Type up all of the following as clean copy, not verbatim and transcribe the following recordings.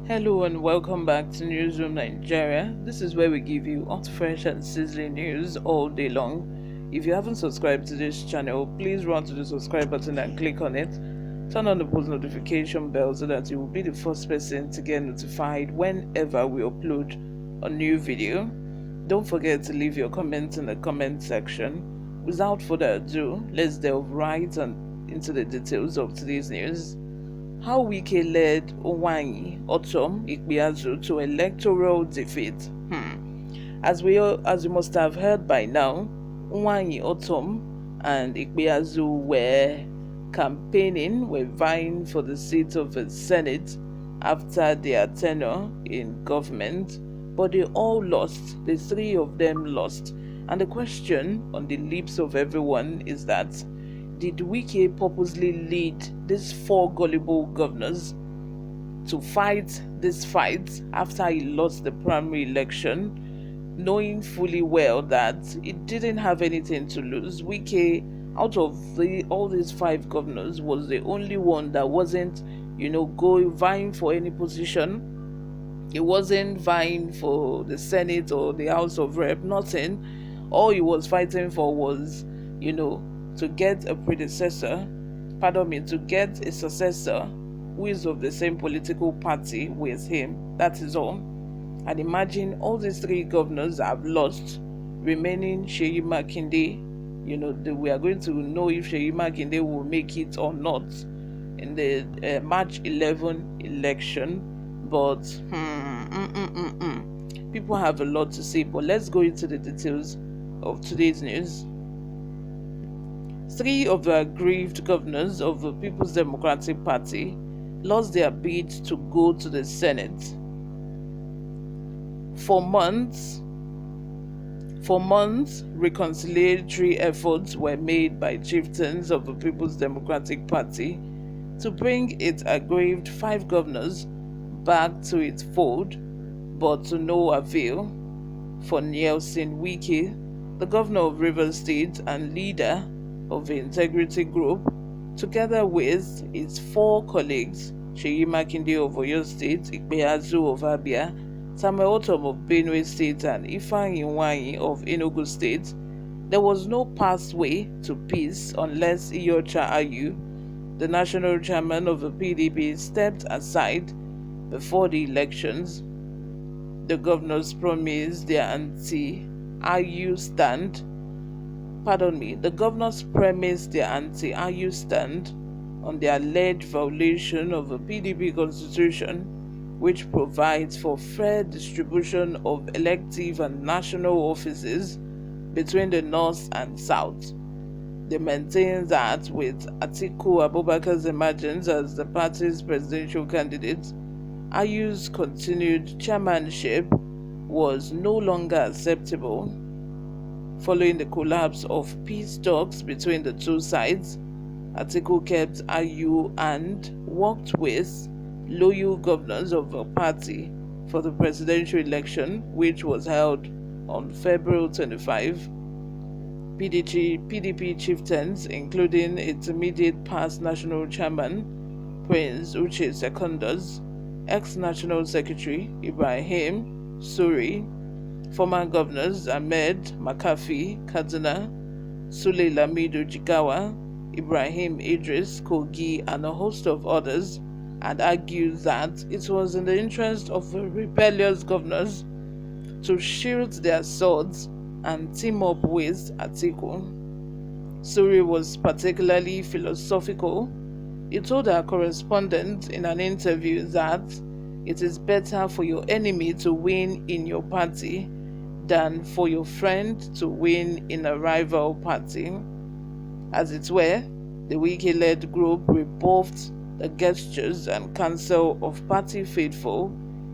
Hello and welcome back to Newsroom Nigeria. This is where we give you hot, fresh, and sizzling news all day long. If you haven't subscribed to this channel, please run to the subscribe button and click on it. Turn on the post notification bell so that you will be the first person to get notified whenever we upload a new video. Don't forget to leave your comments in the comment section. Without further ado, let's delve right into the details of today's news. How Wike led ORTOM IKPEAZU to electoral defeat. As you must have heard by now, ORTOM and IKPEAZU were vying for the seat of the Senate after their tenure in government, but they all lost. The three of them lost. And the question on the lips of everyone is that, did Wike purposely lead these four gullible governors to fight this fight after he lost the primary election, knowing fully well that it didn't have anything to lose? Wike, out of all these five governors, was the only one that wasn't, vying for any position. He wasn't vying for the Senate or the House of Rep, nothing. All he was fighting for was, to get to get a successor who is of the same political party with him. That is all. And imagine all these three governors have lost, remaining Seyi Makinde. We are going to know if Seyi Makinde will make it or not in the March 11 election. But people have a lot to say. But let's go into the details of today's news. Three of the aggrieved governors of the People's Democratic Party lost their bid to go to the Senate. For months, reconciliatory efforts were made by chieftains of the People's Democratic Party to bring its aggrieved five governors back to its fold, but to no avail. For Nelson Wike, the governor of Rivers State and leader of the Integrity Group, together with his four colleagues, Seyi Makinde of Oyo State, IKPEAZU of Abia, Samuel ORTOM of Benue State, and UGWUANYI of Enugu State, there was no pathway to peace unless Iyorchia Ayu, the national chairman of the PDP, stepped aside before the elections. The governors promised their anti-Ayu stand the governors premised their anti-Ayu stand on the alleged violation of the PDP constitution, which provides for fair distribution of elective and national offices between the north and south. They maintain that with Atiku Abubakar's emergence as the party's presidential candidate, Ayu's continued chairmanship was no longer acceptable. Following the collapse of peace talks between the two sides, Atiku kept Ayu and worked with loyal governors of the party for the presidential election, which was held on February 25. PDP chieftains, including its immediate past national chairman, Prince Uche Secondus, ex-national secretary Ibrahim Suri, former governors Ahmed Makafi Kaduna, Sule Lamido Jigawa, Ibrahim Idris Kogi, and a host of others, had argued that it was in the interest of the rebellious governors to shield their swords and team up with Atiku. Suri was particularly philosophical. He told our correspondent in an interview that it is better for your enemy to win in your party than for your friend to win in a rival party. As it were, the Wike-led group rebuffed the gestures and counsel of party faithful,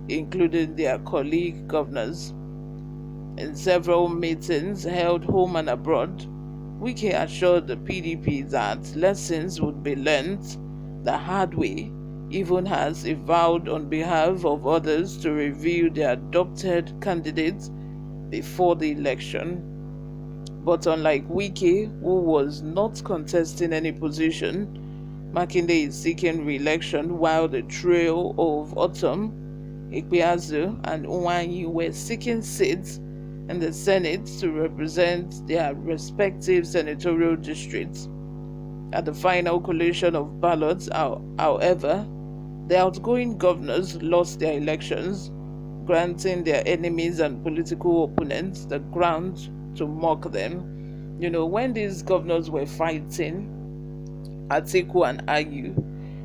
including their colleague governors. In several meetings held home and abroad, Wike assured the PDP that lessons would be learnt the hard way, even as he vowed on behalf of others to review their adopted candidates before the election. But unlike Wike, who was not contesting any position, Makinde is seeking re-election, while the trio of ORTOM IKPEAZU and UGWUANYI were seeking seats in the Senate to represent their respective senatorial districts. At the final collation of ballots, however, the outgoing governors lost their elections, granting their enemies and political opponents the ground to mock them. When these governors were fighting, Atiku and Ayu,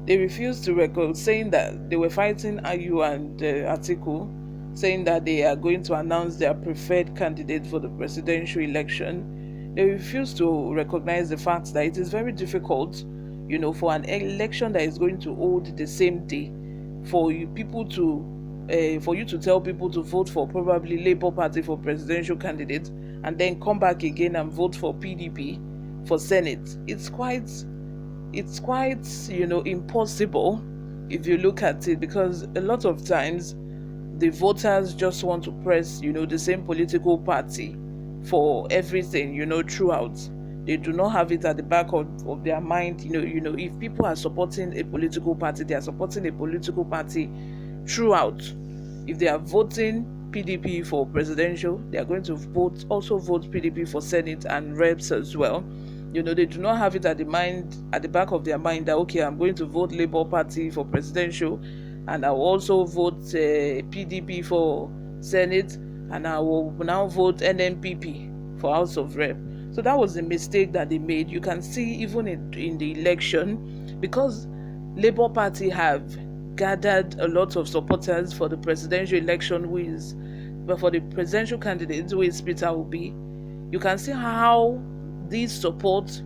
they refused to record, saying that they were fighting Ayu and Atiku, saying that they are going to announce their preferred candidate for the presidential election. They refused to recognize the fact that it is very difficult, for an election that is going to hold the same day, for you to tell people to vote for probably Labour Party for presidential candidate and then come back again and vote for PDP for Senate. It's quite impossible if you look at it, because a lot of times the voters just want to press the same political party for everything throughout. They do not have it at the back of their mind. If people are supporting a political party, they are supporting a political party throughout. If they are voting PDP for presidential, they are going to also vote PDP for Senate and reps as well. They do not have it at the back of their mind that, okay, I'm going to vote Labour Party for presidential, and I will also vote PDP for Senate, and I will now vote NNPP for House of Rep. So that was a mistake that they made. You can see even in the election, because Labour Party have gathered a lot of supporters for the presidential election, but for the presidential candidate who is Peter Obi, you can see how this support,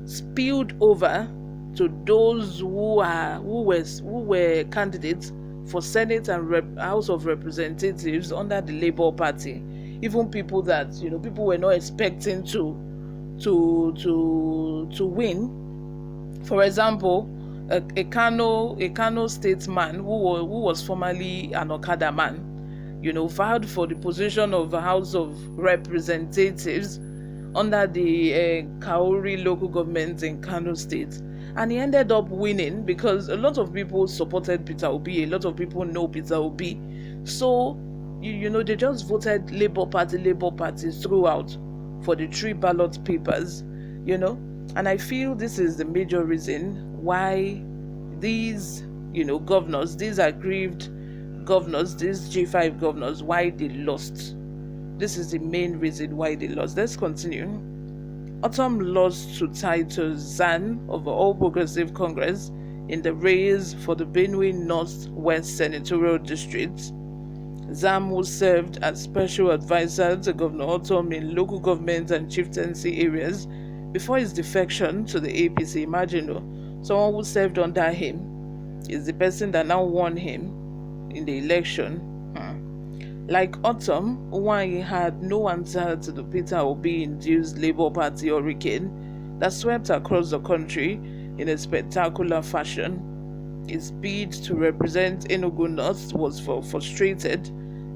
spilled over to those who were candidates for Senate and House of Representatives under the Labour Party. Even people that people were not expecting to win. For example, a Kano statesman who was formerly an Okada man, filed for the position of House of Representatives under the Kauri local government in Kano State, and he ended up winning because a lot of people supported Peter Obi. A lot of people know Peter Obi, so they just voted Labour Party throughout for the 3 ballot papers, and I feel this is the major reason why these governors, these aggrieved governors, these G5 governors, why they lost. This is the main reason why they lost. Let's continue. ORTOM lost to Titus Zan of the All Progressive Congress in the race for the Benue North-West Senatorial District. Zam, who served as special advisor to Governor ORTOM in local government and chieftaincy areas before his defection to the APC. Imagine, someone who served under him is the person that now won him in the election. Like ORTOM, UGWUANYI had no answer to the Peter Obi-induced Labour Party hurricane that swept across the country in a spectacular fashion. His bid to represent Enugu North was frustrated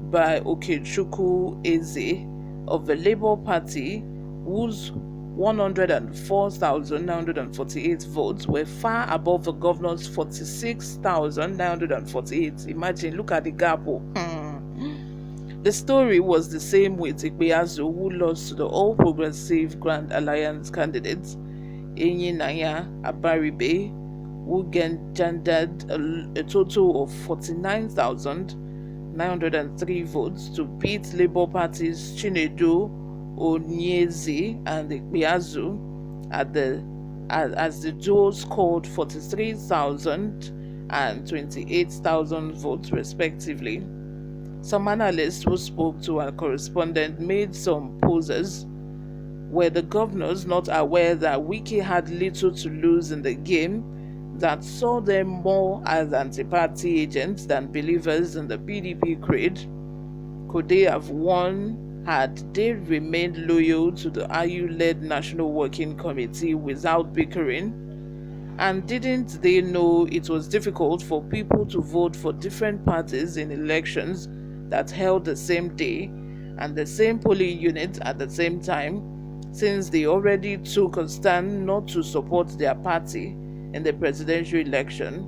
by Okechukwu Eze of the Labour Party, whose 104,948 votes were far above the governor's 46,948. Imagine, look at the gap. The story was the same with IKPEAZU, who lost to the All Progressive Grand Alliance candidates Enyinnaya Abaribe, who gendered a total of 49,903 votes to beat Labour Party's Chinedu Onyezi and IKPEAZU as the duo scored 43,000 and 28,000 votes respectively. Some analysts who spoke to our correspondent made some poses. Were the governors not aware that Wike had little to lose in the game that saw them more as anti-party agents than believers in the PDP creed? Could they have won had they remained loyal to the IU-led National Working Committee without bickering? And didn't they know it was difficult for people to vote for different parties in elections that held the same day and the same polling unit at the same time, since they already took a stand not to support their party in the presidential election?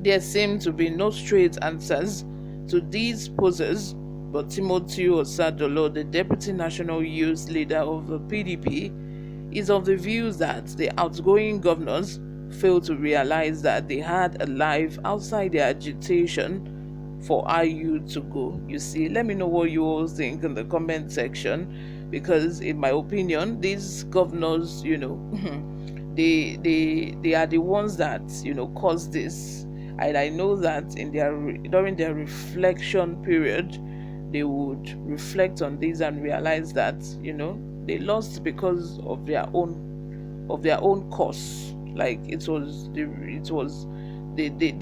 There seem to be no straight answers to these poses, but Timothy Osadolo, the Deputy National Youth Leader of the PDP, is of the view that the outgoing governors failed to realize that they had a life outside their agitation for IU to go. You see, let me know what you all think in the comment section, because in my opinion, these governors, they are the ones that caused this. And I know that in during their reflection period, they would reflect on this and realize that they lost because of their own cause. Like they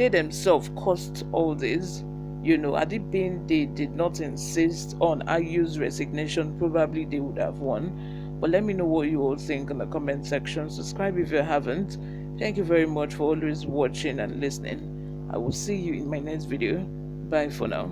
themselves caused all this. Had it been they did not insist on IU's resignation, probably they would have won. But let me know what you all think in the comment section. Subscribe if you haven't. Thank you very much for always watching and listening. I will see you in my next video. Bye for now.